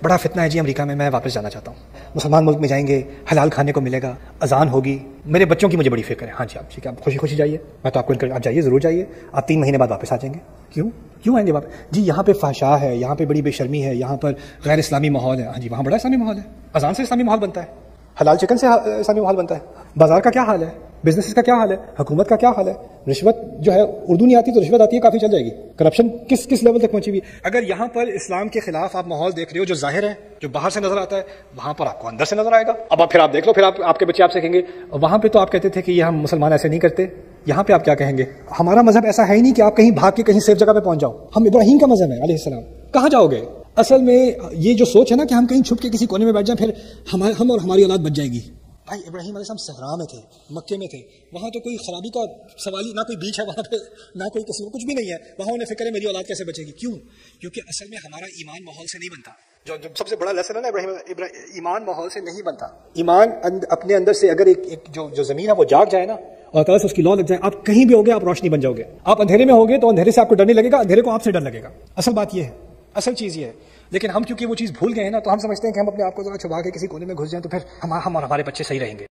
बड़ा फितना है जी अमेरिका में, मैं वापस जाना चाहता हूँ, मुसलमान मुल्क में जाएंगे, हलाल खाने को मिलेगा, अजान होगी, मेरे बच्चों की मुझे बड़ी फिक्र है। हाँ जी, आप ठीक है, आप खुशी खुशी जाइए, मैं तो आपको आप जाइए, ज़रूर जाइए, आप 3 महीने बाद वापस आ जाएंगे। क्यों आएंगे वापस जी? यहाँ पे फाशा है, यहाँ पे बड़ी बेशर्मी है, यहाँ पर गैर इस्लामी माहौल है। हाँ जी, वहाँ बड़ा इस्लामी माहौल है, अजान से इस्लामी माहौल बनता है, हलाल चिकन से इस्लामी माहौल बनता है, बाजार का क्या हाल है, बिजनेस का क्या हाल है, हुकूमत का क्या हाल है, रिश्वत जो है, उर्दू नहीं आती तो रिश्वत आती है, काफी चल जाएगी, करप्शन किस लेवल तक पहुंची हुई। अगर यहाँ पर इस्लाम के खिलाफ आप माहौल देख रहे हो जो जाहिर है, जो बाहर से नजर आता है, वहां पर आपको अंदर से नजर आएगा। अब फिर आप देख लो, फिर आपके बच्चे आपसे कहेंगे, वहां पे तो आप कहते थे कि ये हम मुसलमान ऐसे नहीं करते, यहाँ पे आप क्या कहेंगे? हमारा मजहब ऐसा है ही नहीं कि आप कहीं भाग के कहीं सेफ जगह पे पहुंच जाओ। हम इब्राहिम का मजहब है अलैहिस्सलाम, कहाँ जाओगे? असल में ये जो सोच है ना कि हम कहीं छुप के किसी कोने में बैठ जाएं, फिर हम और हमारी औलाद बच जाएगी। भाई इब्राहिम अलैहिस्सलाम सहरा में थे, मक्के में थे, वहाँ तो कोई खराबी का सवाल ही ना, कोई बीच है वहाँ पे, ना कोई किसी को कुछ भी नहीं है, वहाँ उन्हें फिक्र है मेरी औलाद कैसे बचेगी। क्यों? क्योंकि असल में हमारा ईमान माहौल से नहीं बनता। जो सबसे बड़ा लेसन है ना इब्राहिम, ईमान माहौल से नहीं बनता। ईमान अपने अंदर से अगर एक जो जमीन है वो जाग जाए ना, और तरह से उसकी लौ लग जाए, आप कहीं भी होगे आप रोशनी बन जाओगे। आप अंधेरे में होगे तो अंधेरे से आपको डर नहीं लगेगा, अंधेरे को आपसे डर लगेगा। असल बात ये है, असल चीज ये है। लेकिन हम क्योंकि वो चीज भूल गए हैं ना, तो हम समझते हैं कि हम अपने आप को जरा छुपा के किसी कोने में घुस जाएं तो फिर हमारे बच्चे सही रहेंगे।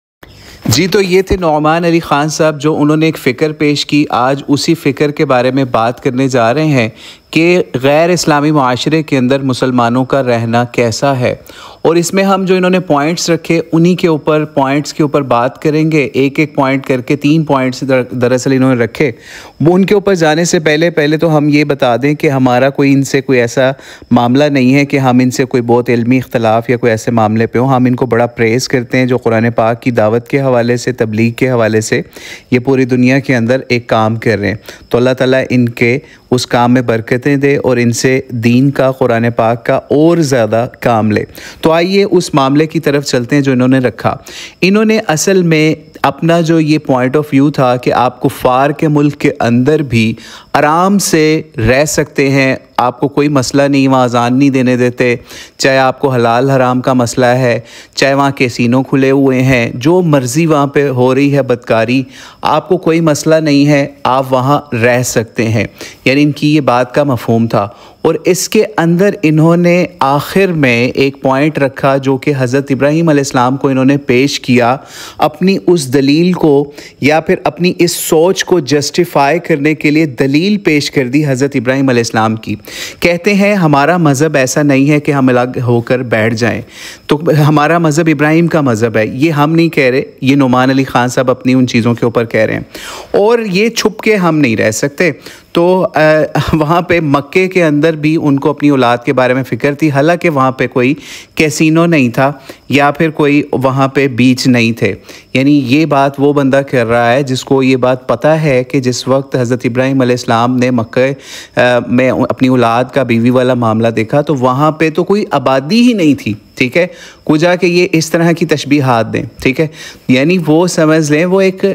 जी, तो ये थे नौमान अली ख़ान साहब, जो उन्होंने एक फ़िक्र पेश की। आज उसी फ़िक्र के बारे में बात करने जा रहे हैं कि गैर इस्लामी माशरे के अंदर मुसलमानों का रहना कैसा है, और इसमें हम जो इन्होंने पॉइंट्स रखे उन्हीं के ऊपर पॉइंट्स के ऊपर बात करेंगे। एक एक पॉइंट करके 3 पॉइंट्स दरअसल इन्होंने रखे। वो उनके ऊपर जाने से पहले तो हम ये बता दें कि हमारा कोई इनसे कोई ऐसा मामला नहीं है कि हम इनसे कोई बहुत इल्मी इख्तलाफ या कोई ऐसे मामले पे हो। हम इनको बड़ा प्रेज़ करते हैं जो कुरान पाक की दावत के हवाले से, तबलीग के हवाले से ये पूरी दुनिया के अंदर एक काम कर रहे हैं। तो अल्लाह ताला इनके उस काम में बरकतें दे और इनसे दीन का, कुरान पाक का और ज़्यादा काम ले। तो आइए उस मामले की तरफ चलते हैं जो इन्होंने रखा। इन्होंने असल में अपना जो ये पॉइंट ऑफ व्यू था कि आप कुफ़ार के मुल्क के अंदर भी आराम से रह सकते हैं, आपको कोई मसला नहीं, वहाँ अज़ान नहीं देने देते, चाहे आपको हलाल हराम का मसला है, चाहे वहाँ कैसीनो खुले हुए हैं, जो मर्ज़ी वहाँ पे हो रही है बदकारी, आपको कोई मसला नहीं है, आप वहाँ रह सकते हैं। यानी इनकी ये बात का मफ़हूम था। और इसके अंदर इन्होंने आखिर में एक पॉइंट रखा जो कि हज़रत इब्राहीम अलैहिस्सलाम को इन्होंने पेश किया, अपनी उस दलील को या फिर अपनी इस सोच को जस्टिफाई करने के लिए दलील पेश कर दी हज़रत इब्राहीम अलैहिस्सलाम की। कहते हैं हमारा मज़हब ऐसा नहीं है कि हम अलग होकर बैठ जाएं, तो हमारा मज़हब इब्राहीम का मज़हब है। ये हम नहीं कह रहे, ये नौमान अली ख़ान साहब अपनी उन चीज़ों के ऊपर कह रहे हैं, और ये छुप के हम नहीं रह सकते। तो वहाँ पे मक्के के अंदर भी उनको अपनी औलाद के बारे में फ़िक्र थी, हालांकि वहाँ पे कोई कैसीनो नहीं था या फिर कोई वहाँ पे बीच नहीं थे। यानी ये बात वो बंदा कर रहा है जिसको ये बात पता है कि जिस वक्त हज़रत इब्राहीम अलैहिस्सलाम ने मक्के में अपनी औलाद का बीवी वाला मामला देखा तो वहाँ पे तो कोई आबादी ही नहीं थी, ठीक है, कुछ जाके ये इस तरह की तशबीहात दें, ठीक है। यानी वो समझ लें वो एक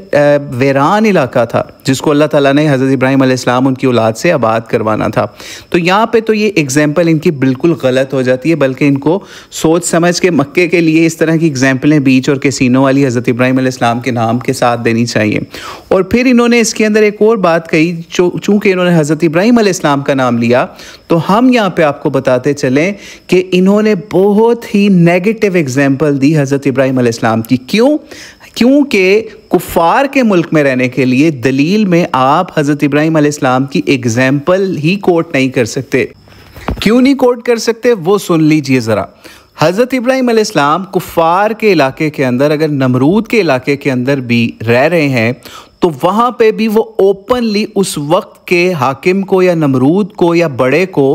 वीरान इलाका था जिसको अल्लाह ताला ने हज़रत इब्राहीम अलैहिस्सलाम उनकी औलाद से आबाद करवाना था। तो यहाँ पे तो ये एग्जाम्पल इनकी बिल्कुल गलत हो जाती है, बल्कि इनको सोच समझ के मक्के के लिए इस तरह की एग्जाम्पलें बीच और कैसीनो वाली हज़रत इब्राहीम अलैहिस्सलाम के नाम के साथ देनी चाहिए। और फिर इन्होंने इसके अंदर एक और बात कही, चूँकि इन्होंने हज़रत इब्राहीम अलैहिस्सलाम का नाम लिया तो हम यहाँ पर आपको बताते चलें कि इन्होंने बहुत ही नेगेटिव एग्जाम्पल दी हज़रत इब्राहीम अलैहिस्सलाम की। क्योंकि कुफ़ार के मुल्क में रहने के लिए दलील में आप हज़रत इब्राहीम अलैहिस्सलाम की एग्जाम्पल ही कोट नहीं कर सकते। क्यों नहीं कोट कर सकते वो सुन लीजिए ज़रा। हज़रत इब्राहीम अलैहिस्सलाम कुफ़ार के इलाके के अंदर, अगर नमरूद के इलाके के अंदर भी रह रहे हैं तो वहाँ पे भी वो ओपनली उस वक्त के हाकिम को या नमरूद को या बड़े को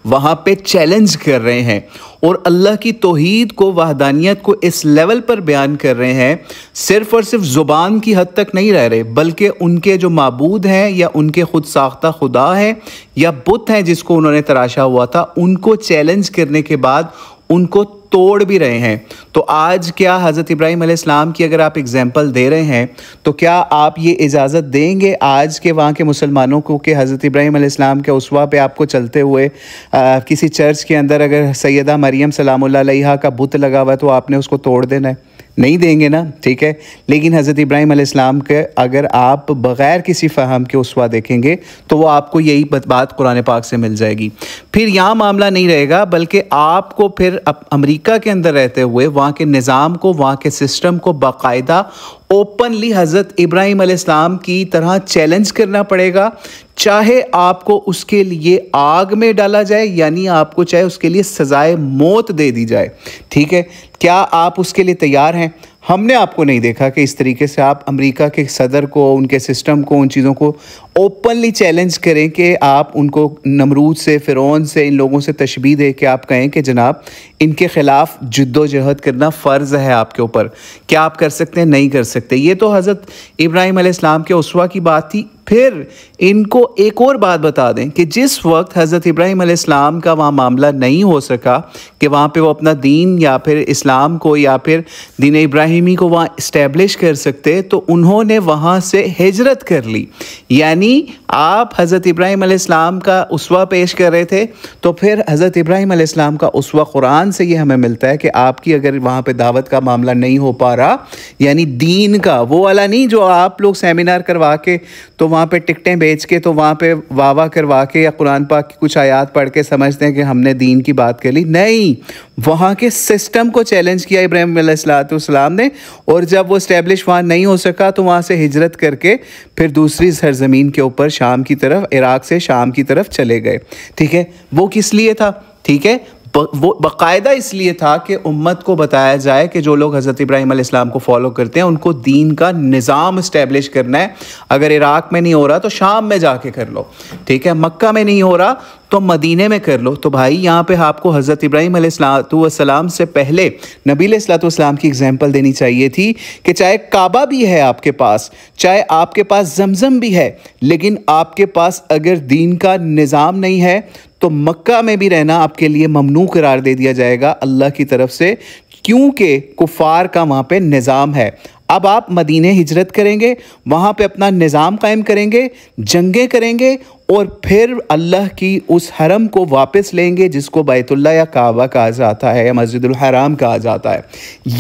वहाँ पे चैलेंज कर रहे हैं और अल्लाह की तौहीद को, वहदानियत को इस लेवल पर बयान कर रहे हैं, सिर्फ़ और सिर्फ ज़ुबान की हद तक नहीं रह रहे, बल्कि उनके जो माबूद हैं या उनके खुद साख्ता खुदा हैं या बुत हैं जिसको उन्होंने तराशा हुआ था, उनको चैलेंज करने के बाद उनको तोड़ भी रहे हैं। तो आज क्या हज़रत इब्राहीम अलैहिस्सलाम की अगर आप एग्जाम्पल दे रहे हैं तो क्या आप ये इजाज़त देंगे आज के वहाँ के मुसलमानों को कि हज़रत इब्राहीम अलैहिस्सलाम के उसवा पे आपको चलते हुए किसी चर्च के अंदर अगर सैयदा मरियम सलामुल्लाह अलैहा का बुत लगा हुआ है तो आपने उसको तोड़ देना है? नहीं देंगे ना, ठीक है। लेकिन हज़रत इब्राहीम अलैहिस्सलाम के अगर आप बग़ैर किसी फ़हम के उसवा देखेंगे तो वो आपको यही बात कुरान पाक से मिल जाएगी। फिर यहाँ मामला नहीं रहेगा, बल्कि आपको फिर अमेरिका के अंदर रहते हुए वहाँ के निज़ाम को, वहाँ के सिस्टम को बाकायदा ओपनली हज़रत इब्राहीम अलैहिस्सलाम की तरह चैलेंज करना पड़ेगा, चाहे आपको उसके लिए आग में डाला जाए, यानी आपको चाहे उसके लिए सजाए मौत दे दी जाए, ठीक है। क्या आप उसके लिए तैयार हैं? हमने आपको नहीं देखा कि इस तरीके से आप अमेरिका के सदर को, उनके सिस्टम को, उन चीज़ों को ओपनली चैलेंज करें कि आप उनको नमरूद से, फ़िरौन से, इन लोगों से तशबीह दे के आप कहें कि जनाब इनके ख़िलाफ़ जद्दोजहद करना फ़र्ज़ है आपके ऊपर। क्या आप कर सकते हैं? नहीं कर सकते। ये तो हज़रत इब्राहीम अलैहिस्सलाम के उसवा की बात थी। फिर इनको एक और बात बता दें कि जिस वक्त हज़रत इब्राहीम अलैहिस्सलाम का वहाँ मामला नहीं हो सका कि वहाँ पे वो अपना दीन या फिर इस्लाम को या फिर दीन इब्राहिमी को वहाँ इस्टेब्लिश कर सकते, तो उन्होंने वहाँ से हिजरत कर ली। यानी आप हज़रत इब्राहीम अलैहिस्सलाम का उसवा पेश कर रहे थे, तो फिर हज़रत इब्राहीम अलैहिस्सलाम का उसवा कुरान से ये हमें मिलता है कि आपकी अगर वहाँ पे दावत का मामला नहीं हो पा रहा, यानी दीन का वो वाला नहीं जो आप लोग सेमिनार करवा के तो वहाँ पे टिकटें बेच के तो वहाँ पे वाह करवा के या कुरान पाक की कुछ आयात पढ़ के समझते हैं कि हमने दीन की बात कर ली। नहीं, वहाँ के सिस्टम को चैलेंज किया इब्राहीम अलैहिस्सलाम ने, और जब वो इस्टेब्लिश वहाँ नहीं हो सका तो वहाँ से हिजरत करके फिर दूसरी सरजमीन के ऊपर शाम की तरफ, इराक़ से शाम की तरफ चले गए, ठीक है। वो किस लिए था? ठीक है, वो बाकायदा इसलिए था कि उम्मत को बताया जाए कि जो लोग हज़रत इब्राहीम अलैहिस्सलाम को फॉलो करते हैं उनको दीन का निज़ाम इस्टेब्लिश करना है। अगर इराक़ में नहीं हो रहा तो शाम में जाके कर लो, ठीक है। मक्का में नहीं हो रहा तो मदीने में कर लो। तो भाई यहाँ पे आपको हज़रत इब्राहीम अलैहिस्सलाम से पहले नबी अलैहिस्सलाम की एग्जाम्पल देनी चाहिए थी कि चाहे काबा भी है आपके पास, चाहे आपके पास जमजम भी है, लेकिन आपके पास अगर दीन का निज़ाम नहीं है तो मक्का में भी रहना आपके लिए ममनू करार दे दिया जाएगा अल्लाह की तरफ से, क्योंकि कुफार का वहाँ पे निज़ाम है। अब आप मदीने हिजरत करेंगे, वहाँ पे अपना निज़ाम कायम करेंगे, जंगें करेंगे और फिर अल्लाह की उस हरम को वापस लेंगे जिसको बैतुल्लाह या काबा कहा जाता है या मस्जिदुल हराम कहा जाता है।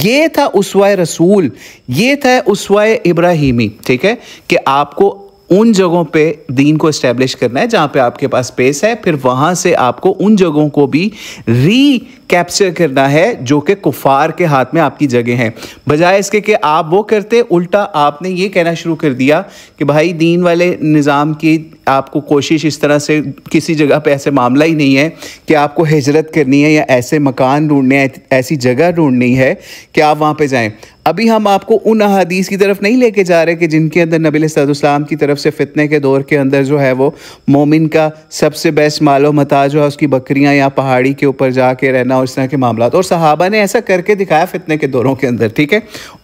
ये था उसवाए रसूल, ये था उसवाए इब्राहीमी, ठीक है, कि आपको उन जगहों पे दीन को इस्टेब्लिश करना है जहाँ पे आपके पास स्पेस है, फिर वहाँ से आपको उन जगहों को भी कैप्चर करना है जो कि कुफार के हाथ में आपकी जगह हैं। बजाय इसके कि आप वो करते, उल्टा आपने ये कहना शुरू कर दिया कि भाई दीन वाले निज़ाम की आपको कोशिश इस तरह से, किसी जगह पे ऐसे मामला ही नहीं है कि आपको हिजरत करनी है या ऐसे मकान ढूंढने हैं, ऐसी जगह ढूंढनी है कि आप वहाँ पे जाएं। अभी हम आपको उन अहादीस की तरफ नहीं लेके जा रहे कि जिनके अंदर नबी अलैहिस्सलाम की तरफ से फितने के दौर के अंदर जो है वो मोमिन का सबसे बेस्ट मालो मता जो है उसकी बकरियां या पहाड़ी के ऊपर जाके रहना और इस तरह के मामला, और सहाबा ने ऐसा करके दिखाया फितने के दौरों के अंदर, ठीक है।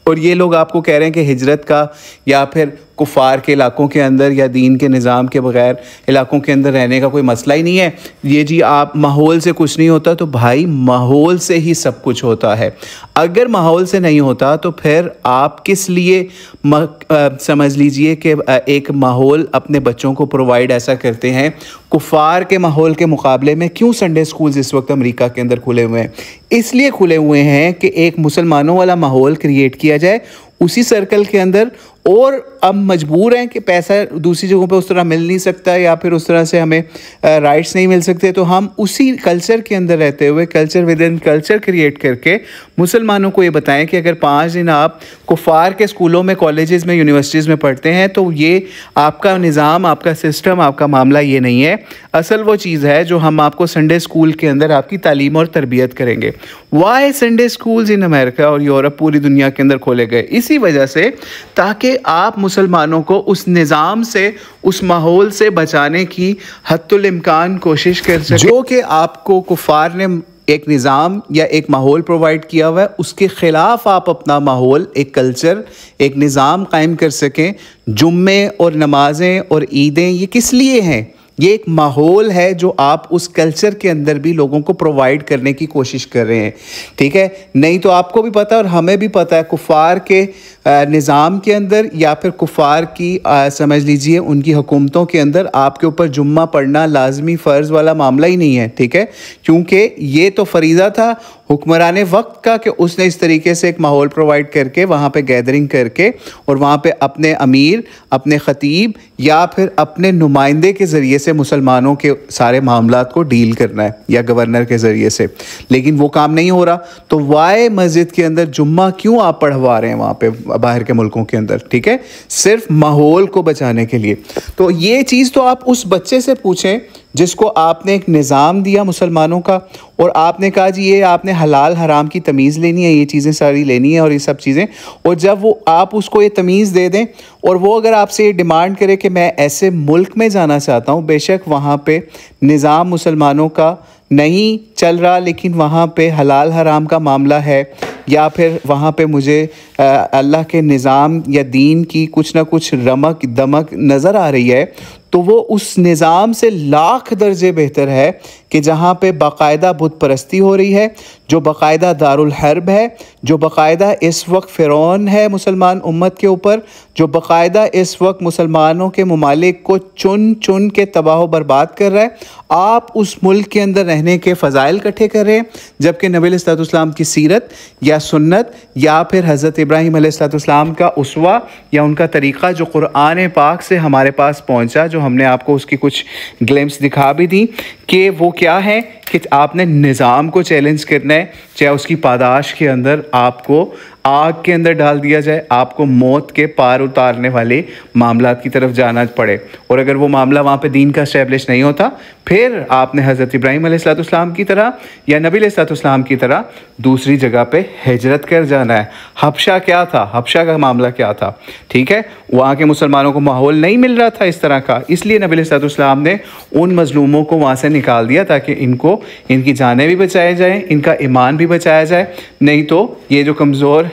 और ये लोग आपको कह रहे हैं कि हिजरत का या फिर कुफार के इलाकों के अंदर या दीन के निज़ाम के बगैर इलाकों के अंदर रहने का कोई मसला ही नहीं है। ये जी आप माहौल से कुछ नहीं होता, तो भाई माहौल से ही सब कुछ होता है। अगर माहौल से नहीं होता तो फिर आप किस लिए समझ लीजिए कि एक माहौल अपने बच्चों को प्रोवाइड ऐसा करते हैं। कुफार के माहौल के मुकाबले में क्यों संडे स्कूल्स इस वक्त अमेरिका के अंदर खुले हुए हैं? इसलिए खुले हुए हैं कि एक मुसलमानों वाला माहौल क्रिएट किया जाए उसी सर्कल के अंदर, और अब मजबूर हैं कि पैसा दूसरी जगहों पे उस तरह मिल नहीं सकता या फिर उस तरह से हमें राइट्स नहीं मिल सकते, तो हम उसी कल्चर के अंदर रहते हुए culture with in culture create करके मुसलमानों को ये बताएं कि अगर 5 दिन आप कुफार के स्कूलों में, कॉलेजेस में, यूनिवर्सिटीज़ में पढ़ते हैं तो ये आपका निज़ाम, आपका सिस्टम, आपका मामला ये नहीं है। असल वो चीज़ है जो हम आपको संडे स्कूल के अंदर आपकी तालीम और तरबियत करेंगे। Why Sunday schools in America और यूरोप, पूरी दुनिया के अंदर खोले गए इसी वजह से, ताकि आप मुसलमानों को उस निज़ाम से, उस माहौल से बचाने की हद्दुल इम्कान कोशिश कर सकें जो कि आपको कुफार ने एक निज़ाम या एक माहौल प्रोवाइड किया हुआ है, उसके ख़िलाफ़ आप अपना माहौल, एक कल्चर, एक निज़ाम कायम कर सकें। जुम्मे और नमाज़ें और ईदें ये किस लिए हैं? ये एक माहौल है जो आप उस कल्चर के अंदर भी लोगों को प्रोवाइड करने की कोशिश कर रहे हैं, ठीक है। नहीं तो आपको भी पता है और हमें भी पता है कुफार के निज़ाम के अंदर या फिर कुफार की समझ लीजिए उनकी हुकूमतों के अंदर आपके ऊपर जुम्मा पढ़ना लाजमी फ़र्ज़ वाला मामला ही नहीं है, ठीक है, क्योंकि ये तो फरीज़ा था हुक्मरान वक्त का कि उसने इस तरीके से एक माहौल प्रोवाइड करके वहाँ पे गैदरिंग करके और वहाँ पे अपने अमीर, अपने ख़तीब या फिर अपने नुमाइंदे के ज़रिए से मुसलमानों के सारे मामलात को डील करना है या गवर्नर के ज़रिए से, लेकिन वो काम नहीं हो रहा। तो वाए मस्जिद के अंदर जुम्मा क्यों आप पढ़वा रहे हैं वहाँ पे बाहर के मुल्कों के अंदर, ठीक है, सिर्फ माहौल को बचाने के लिए। तो ये चीज़ तो आप उस बच्चे से पूछें जिसको आपने एक निज़ाम दिया मुसलमानों का और आपने कहा जी ये आपने हलाल हराम की तमीज़ लेनी है, ये चीज़ें सारी लेनी है और ये सब चीज़ें, और जब वो आप उसको ये तमीज़ दे दें और वो अगर आपसे ये डिमांड करे कि मैं ऐसे मुल्क में जाना चाहता हूँ, बेशक वहाँ पे निज़ाम मुसलमानों का नहीं चल रहा लेकिन वहाँ पे हलाल हराम का मामला है, या फिर वहाँ पे मुझे अल्लाह के निज़ाम या दीन की कुछ ना कुछ रमक दमक नज़र आ रही है, तो वो उस निज़ाम से लाख दर्जे बेहतर है कि जहाँ पे बाकायदा बुत परस्ती हो रही है, जो बाकायदा दारुल हर्ब है, जो बाकायदा इस वक्त फ़िरौन है मुसलमान उम्मत के ऊपर, जो बाकायदा इस वक्त मुसलमानों के ममालिक को चुन चुन के तबाह बर्बाद कर रहा है। आप उस मुल्क के अंदर रहने के फ़ज़ाइल इकट्ठे कर रहे हैं, जबकि नबी अलैहिस्सलाम की सीरत या सुन्नत या फिर हज़रत इब्राहीम अलैहिस्सलाम का उसवा या उनका तरीक़ा जो कुरान पाक से हमारे पास पहुँचा, जो हमने आपको उसकी कुछ ग्लिम्स दिखा भी दी कि वो क्या है कि आपने निज़ाम को चैलेंज करना है, चाहे उसकी पादाश के अंदर आपको आग के अंदर डाल दिया जाए, आपको मौत के पार उतारने वाले मामलात की तरफ जाना पड़े, और अगर वो मामला वहाँ पे दीन का इस्टेब्लिश नहीं होता, फिर आपने हज़रत इब्राहीम अलैहिस्सलाम की तरह या नबी अलैहिस्सलाम की तरह दूसरी जगह पे हिजरत कर जाना है। हबशा क्या था, हबशा का मामला क्या था, ठीक है, वहाँ के मुसलमानों को माहौल नहीं मिल रहा था इस तरह का, इसलिए नबी अलैहिस्सलाम ने उन मज़लूमों को वहाँ से निकाल दिया ताकि इनकी जानें भी बचाई जाएँ, इनका ईमान भी बचाया जाए, नहीं तो ये जो कमज़ोर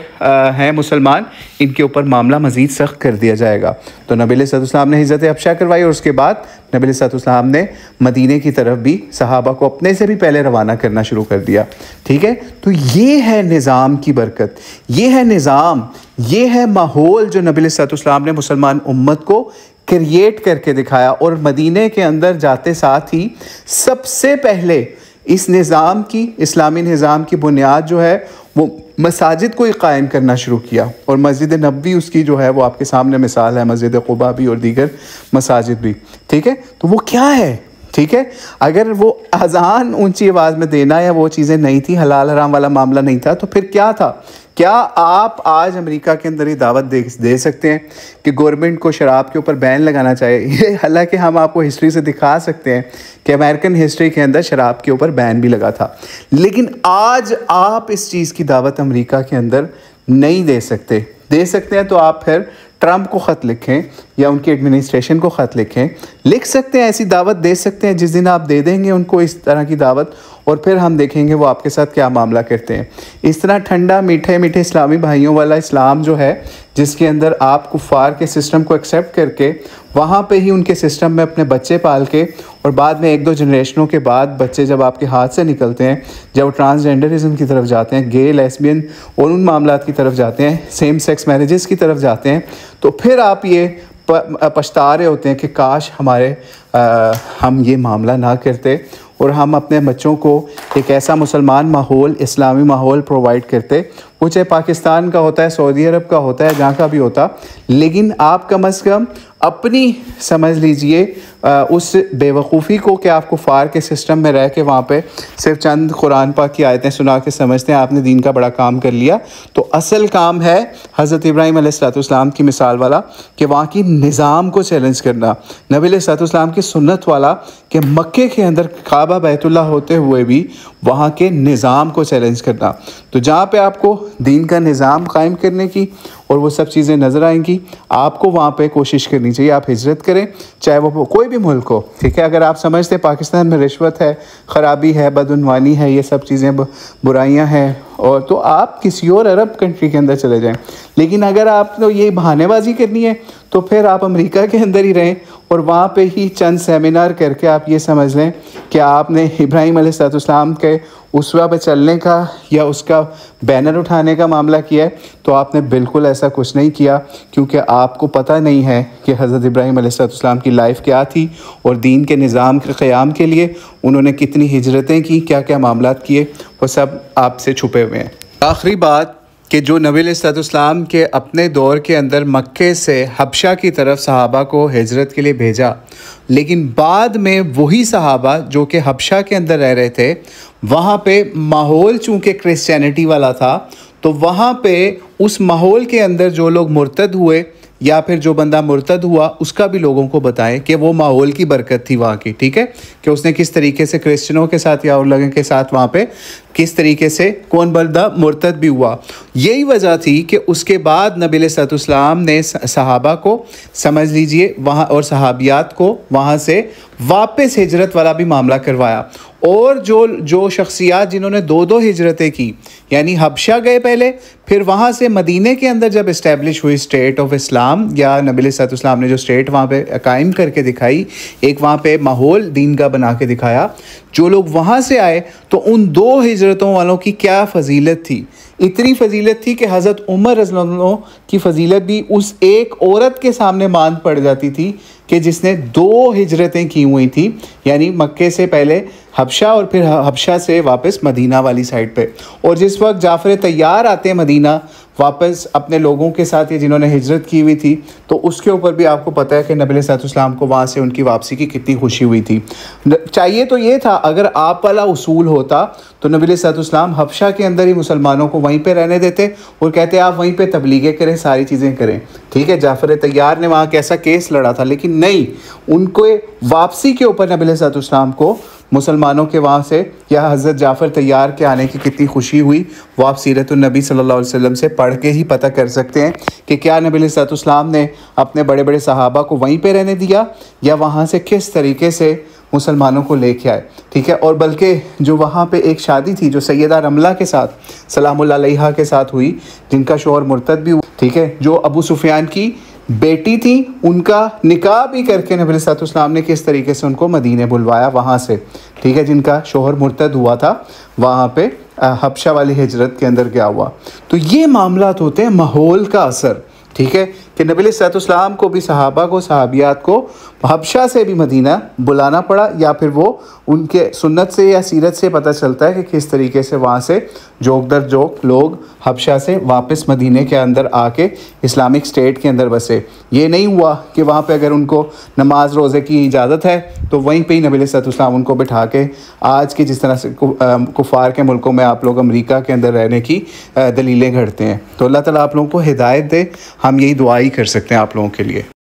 हैं मुसलमान, इनके ऊपर मामला मज़ीद सख्त कर दिया जाएगा। तो नबी अलैहिस्सलाम ने हिजरत हबशा करवाई और उसके बाद नबी अलैहिस्सलाम ने मदीने की तरफ भी सहाबा को अपने से भी पहले रवाना करना शुरू कर दिया, ठीक है। तो ये है निज़ाम की बरकत, ये है निज़ाम, ये है माहौल जो नबी अलैहिस्सलाम ने मुसलमान उम्मत को क्रिएट करके दिखाया। और मदीने के अंदर जाते साथ ही सबसे पहले इस निज़ाम की, इस्लामी निज़ाम की बुनियाद जो है वो मसाजिद को ही कायम करना शुरू किया, और मस्जिद नबवी उसकी जो है वो आपके सामने मिसाल है, मस्जिद क़ुबा भी और दीगर मसाजिद भी, ठीक है। तो वो क्या है, ठीक है, अगर वो अज़ान ऊंची आवाज़ में देना या वो चीज़ें नहीं थी, हलाल हराम वाला मामला नहीं था, तो फिर क्या था? क्या आप आज अमेरिका के अंदर ये दावत दे सकते हैं कि गवर्नमेंट को शराब के ऊपर बैन लगाना चाहिए? हालांकि हम आपको हिस्ट्री से दिखा सकते हैं कि अमेरिकन हिस्ट्री के अंदर शराब के ऊपर बैन भी लगा था, लेकिन आज आप इस चीज़ की दावत अमेरिका के अंदर नहीं दे सकते। दे सकते हैं तो आप फिर ट्रंप को ख़त लिखें या उनकी एडमिनिस्ट्रेशन को ख़त लिखें, लिख सकते हैं, ऐसी दावत दे सकते हैं। जिस दिन आप दे देंगे उनको इस तरह की दावत, और फिर हम देखेंगे वो आपके साथ क्या मामला करते हैं। इस तरह ठंडा मीठे मीठे इस्लामी भाइयों वाला इस्लाम जो है, जिसके अंदर आप कुफ़ार के सिस्टम को एक्सेप्ट करके वहाँ पे ही उनके सिस्टम में अपने बच्चे पाल के, और बाद में 1-2 जनरेशनों के बाद बच्चे जब आपके हाथ से निकलते हैं, जब वो ट्रांसजेंडरिज्म की तरफ जाते हैं, गे लेस्बियन और उन मामलात की तरफ जाते हैं, सेम सेक्स मैरिजेस की तरफ जाते हैं, तो फिर आप ये पछता रहे होते हैं कि काश हम ये मामला ना करते और हम अपने बच्चों को एक ऐसा मुसलमान माहौल, इस्लामी माहौल प्रोवाइड करते, वो चाहे पाकिस्तान का होता है, सऊदी अरब का होता है, जहाँ का भी होता, लेकिन आप कम अज़ कम अपनी समझ लीजिए उस बेवकूफ़ी को कि आप कुफ़ार के सिस्टम में रह के वहाँ पे सिर्फ चंद कुरान पाक की आयतें सुना के समझते हैं आपने दीन का बड़ा काम कर लिया। तो असल काम है हज़रत इब्राहीम अलैहिस्सलाम की मिसाल वाला कि वहाँ की निज़ाम को चैलेंज करना, नबी अलैहिस्सलाम की सुन्नत वाला कि मक्के के अंदर काबा बैतुल्लाह होते हुए भी वहाँ के निज़ाम को चैलेंज करना। तो जहाँ पे आपको दीन का निज़ाम कायम करने की और वो सब चीज़ें नज़र आएंगी, आपको वहाँ पे कोशिश करनी चाहिए। आप हिजरत करें, चाहे वो कोई भी मुल्क हो, ठीक है। अगर आप समझते हैं पाकिस्तान में रिश्वत है, ख़राबी है, बदउनवानी है, ये सब चीज़ें बुराइयाँ हैं, और तो आप किसी और अरब कंट्री के अंदर चले जाएं। लेकिन अगर आपको ये बहानेबाजी करनी है तो फिर आप अमेरिका के अंदर ही रहें और वहाँ पे ही चंद सेमिनार करके आप ये समझ लें कि आपने इब्राहीम अलैहिस्सलाम के उसवा पे चलने का या उसका बैनर उठाने का मामला किया है, तो आपने बिल्कुल ऐसा कुछ नहीं किया, क्योंकि आपको पता नहीं है कि हज़रत इब्राहीम अलैहिस्सलाम की लाइफ क्या थी और दीन के निज़ाम के क़याम के लिए उन्होंने कितनी हिजरतें की, क्या क्या मामलात किए, वो सब आपसे छुपे हुए हैं। आखिरी बात कि जो नबी अलैहिस्सलाम के अपने दौर के अंदर मक्के से हबशा की तरफ सहाबा को हिजरत के लिए भेजा, लेकिन बाद में वही सहाबा जो कि हबशा के अंदर रह रहे थे, वहाँ पे माहौल चूँकि क्रिश्चियनिटी वाला था, तो वहाँ पे उस माहौल के अंदर जो लोग मुर्तद हुए या फिर जो बंदा मुर्तद हुआ उसका भी लोगों को बताएं कि वो माहौल की बरकत थी वहाँ की, ठीक है, कि उसने किस तरीके से क्रिश्चियनों के साथ या और लोगों के साथ वहाँ पे किस तरीके से कौन बंदा मुर्तद भी हुआ। यही वजह थी कि उसके बाद नबी अलैहिस्सलाम ने सहाबा को, समझ लीजिए, वहाँ और सहाबियात को वहाँ से वापस हिजरत वाला भी मामला करवाया। और जो शख्सियात जिन्होंने दो हिजरतें की, यानी हबशा गए पहले, फिर वहाँ से मदीने के अंदर जब इस्टेब्लिश हुई स्टेट ऑफ इस्लाम, या नबी अलैहिस्सलाम ने जो स्टेट वहाँ पे कायम करके दिखाई, एक वहाँ पे माहौल दीन का बना के दिखाया, जो लोग वहाँ से आए तो उन 2 हिजरतों वालों की क्या फ़जीलत थी। इतनी फ़जीलत थी कि हज़रत उमर रज़ियल्लाहु अन्हु की फ़जीलत भी उस एक औरत के सामने मान पड़ जाती थी कि जिसने 2 हिजरतें की हुई थी, यानी मक्के से पहले हबशा और फिर हबशा से वापस मदीना वाली साइड पे। और जिस वक्त जाफ़र तैयार आते हैं मदीना वापस अपने लोगों के साथ, ये जिन्होंने हिजरत की हुई थी, तो उसके ऊपर भी आपको पता है कि नबी अलैहिस्सलाम को वहाँ से उनकी वापसी की कितनी खुशी हुई थी। चाहिए तो ये था, अगर आप वाला उसूल होता तो नबी अलैहिस्सलाम हबशा के अंदर ही मुसलमानों को वहीं पे रहने देते और कहते आप वहीं पे तबलीगें करें, सारी चीज़ें करें, ठीक है। जाफ़र तैयार ने वहाँ कैसा केस लड़ा था, लेकिन नहीं, उनको वापसी के ऊपर नबी अलैहिस्सलाम को मुसलमानों के वहाँ से या हज़रत जाफ़र तैयार के आने की कितनी खुशी हुई, वो आप सीरतुन नबी सल्लल्लाहु अलैहि वसल्लम से पढ़ के ही पता कर सकते हैं कि क्या नबी अलैहिस्सलाम ने अपने बड़े बड़े सहाबा को वहीं पे रहने दिया या वहाँ से किस तरीके से मुसलमानों को लेके आए, ठीक है। और बल्कि जो वहाँ पे एक शादी थी जो सैयदा रमला के साथ सलामुल्लाह अलैहा के साथ हुई, जिनका शौहर मुर्तद भी हुआ, ठीक है, जो अबू सुफियान की बेटी थी, उनका निकाह भी करके नबी अलैहिस्सलाम ने किस तरीके से उनको मदीने बुलवाया वहाँ से, ठीक है, जिनका शौहर मुर्तद हुआ था वहाँ पे हबशा वाली हिजरत के अंदर क्या हुआ। तो ये मामलात होते हैं माहौल का असर, ठीक है, कि नबी अलैहिस्सलाम को भी सहाबा को, सहाबियात को हबशा से भी मदीना बुलाना पड़ा, या फिर वो उनके सुन्नत से या सीरत से पता चलता है कि किस तरीके से वहाँ से जोक दर जोक लोग हबशा से वापस मदीने के अंदर आके इस्लामिक स्टेट के अंदर बसे। ये नहीं हुआ कि वहाँ पे अगर उनको नमाज रोज़े की इजाज़त है तो वहीं पे ही नबी अलैहिस्सलाम उनको बिठा के, आज के जिस तरह से कुफ़ार के मुल्कों में आप लोग अमेरिका के अंदर रहने की दलीलें घड़ते हैं। तो अल्लाह ताला आप लोगों को हिदायत दे, हम यही दुआ ही कर सकते हैं आप लोगों के लिए।